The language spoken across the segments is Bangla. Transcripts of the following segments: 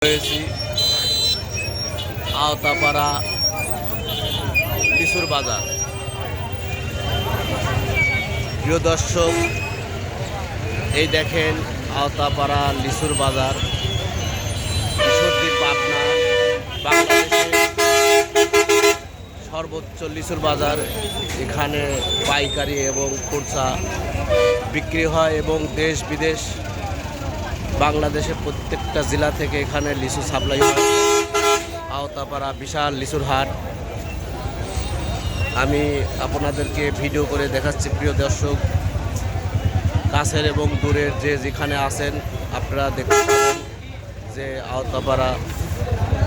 হয়েছি আওতাপাড়া লিচুর বাজার। প্রিয় দর্শক, এই দেখেন আওতাপাড়া লিচুর বাজার, ঈশ্বরদী, পাবনা, বাংলাদেশের সর্বোচ্চ লিচুর বাজার। এখানে পাইকারি এবং খুচরা বিক্রি হয় এবং দেশ বিদেশ বাংলাদেশের প্রত্যেকটা জেলা থেকে এখানে লিচু সাপ্লাই হয়। আওতাপাড়া বিশাল লিচুর হাট আমি আপনাদেরকে ভিডিও করে দেখাচ্ছি। প্রিয় দর্শক, কাছের এবং দূরের যে যেখানে আছেন আপনারা দেখতে পাবেন যে আওতাপাড়া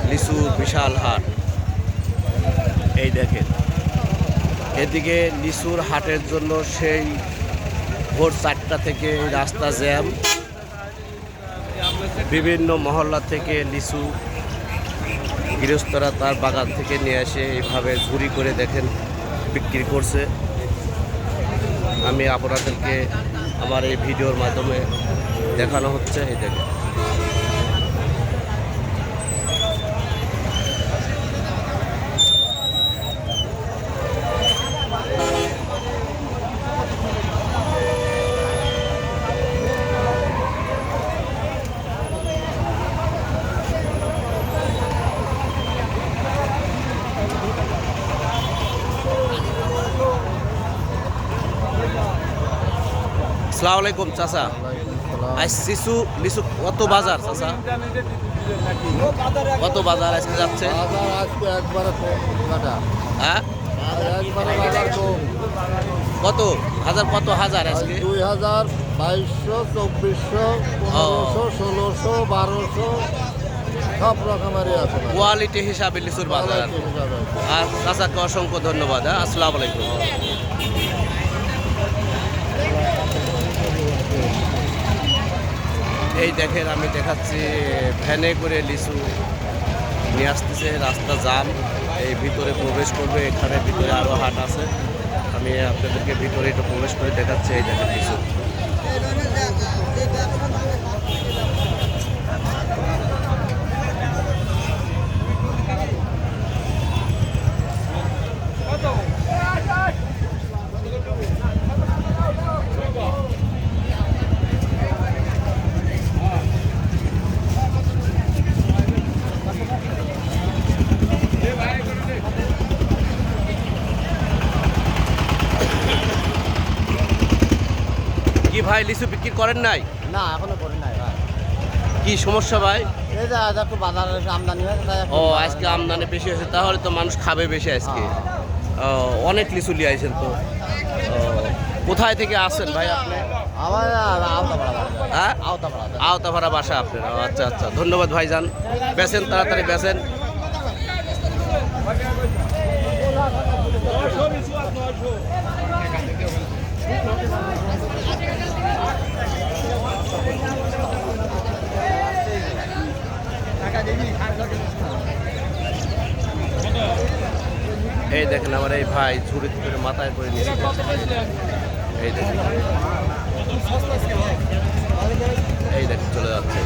লিচু বিশাল হাট। এই দেখেন, এদিকে লিচুর হাটের জন্য সেই ভোর 4টা থেকে রাস্তা জ্যাম। বিভিন্ন মহল্লা থেকে লিচু গৃহস্থরা তার বাগান থেকে নিয়ে এসে এইভাবে ঝুরি করে দেখেন বিক্রি করছে। আমি আপনাদেরকে আমার এই ভিডিওর মাধ্যমে দেখানো হচ্ছে। এই দেখেন, আসসালামু আলাইকুম চাচা। আজ লিচু কত বাজার চাচা? কত বাজার আজকে যাচ্ছে? হ্যাঁ, কত হাজার? কত হাজার আজকে? 2000, 2200, 2400, 1500, 1600, 1200 সব রকমেরই আছে। কোয়ালিটি হিসাবে লিচুর বাজার। আর চাচাকে অসংখ্য ধন্যবাদ। হ্যাঁ, আসসালামু আলাইকুম। এই দেখেন, আমি দেখাচ্ছি ভ্যানে করে লিচু নিয়ে আসতেছে, রাস্তা জাম। এই ভিতরে প্রবেশ করবে, এখানে ভিতরে আরও হাট আছে। আমি আপনাদেরকে ভিতরে একটু প্রবেশ করে দেখাচ্ছি। এই দেখেন লিচু, কি ভাই লিচু বিক্রি করেন নাই? না, এখনো করি নাই ভাই। কি সমস্যা ভাই? এই যে আজ একটু বাজারে আমদানি হয়েছে তাই ও, আজকে আমদানি বেশি হয়েছে, তাহলে তো মানুষ খাবে বেশি আজকে। অনেক লিচু নিয়ে আইছেন তো। কোথায় থেকে আসছেন ভাই আপনি? আমার আওতাপাড়া। হ্যাঁ, আওতাপাড়া। আওতাপাড়া বাসা আপনার? আচ্ছা আচ্ছা, ধন্যবাদ ভাইজান। বেচেন, তাড়াতাড়ি বেচেন। এই দেখেন আমার এই ভাই ঝুড়ি করে মাথায় করে নিয়ে এই দেখেন, এই দেখেন চলে যাচ্ছে।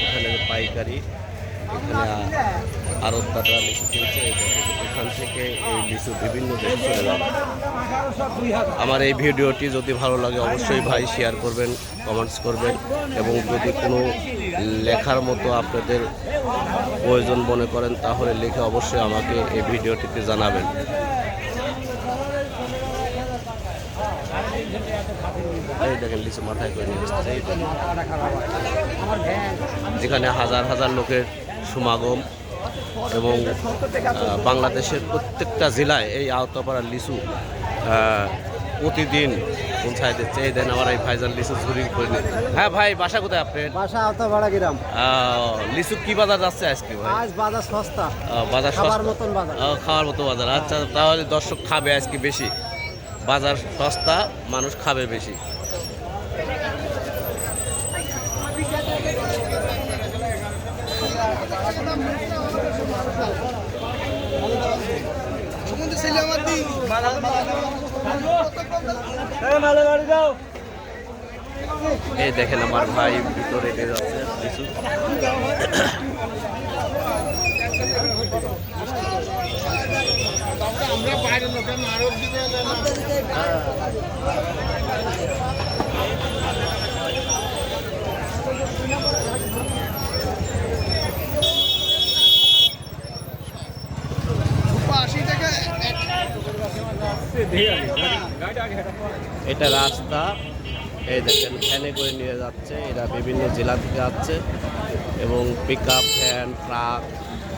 এখানে পাইকারি, এখানে আড়তদাররা লিচু কিনছে। এখান থেকে এই লিচু বিভিন্ন দেশে চলে যাবে। আমার এই ভিডিওটি যদি ভালো লাগে অবশ্যই ভাই শেয়ার করবেন, কমেন্টস করবেন, এবং যদি কোনো লেখার মতো আপনাদের প্রয়োজন মনে করেন তাহলে লিখে অবশ্যই আমাকে এই ভিডিওটিতে জানাবেন। এই দেখেন লিচু মাথায় করে নিয়ে আসছে। যেখানে হাজার হাজার লোকের সমাগম এবং বাংলাদেশের প্রত্যেকটা জেলায় এই আওতাপাড়ার লিচু প্রতিদিন পৌঁছায় দিচ্ছে। এই দেন আমার এই ভাইজান লিচু চুরি করে নিয়ে। হ্যাঁ ভাই, বাসা কোথায় আপনার? বাসা আওতাপাড়া গ্রাম। লিচু কি বাজার যাচ্ছে আজকে ভাই? আজ বাজার সস্তা। বাজার খাবার মতন বাজার। খাওয়ার মতো বাজার। আচ্ছা, তাহলে দর্শক খাবে আজকে বেশি। বাজার সস্তা, মানুষ খাবে বেশি। এই দেখেন আমার ভাই ভিতরে নিয়ে যাচ্ছে লিচু। এটা রাস্তা, এই দেখেন ভ্যানে করে নিয়ে যাচ্ছে, এরা বিভিন্ন জেলা থেকে আসছে এবং পিক আপ ভ্যান ট্রাক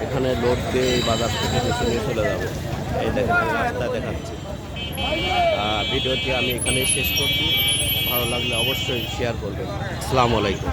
এখানে লোড দিয়ে এই বাজার থেকে নিচে নিয়ে চলে যাবে। এই দেখেন আমি রাস্তা দেখাচ্ছি। ভিডিওটি আমি এখানেই শেষ করছি, ভালো লাগলে অবশ্যই শেয়ার করবেন। আসসালামু আলাইকুম।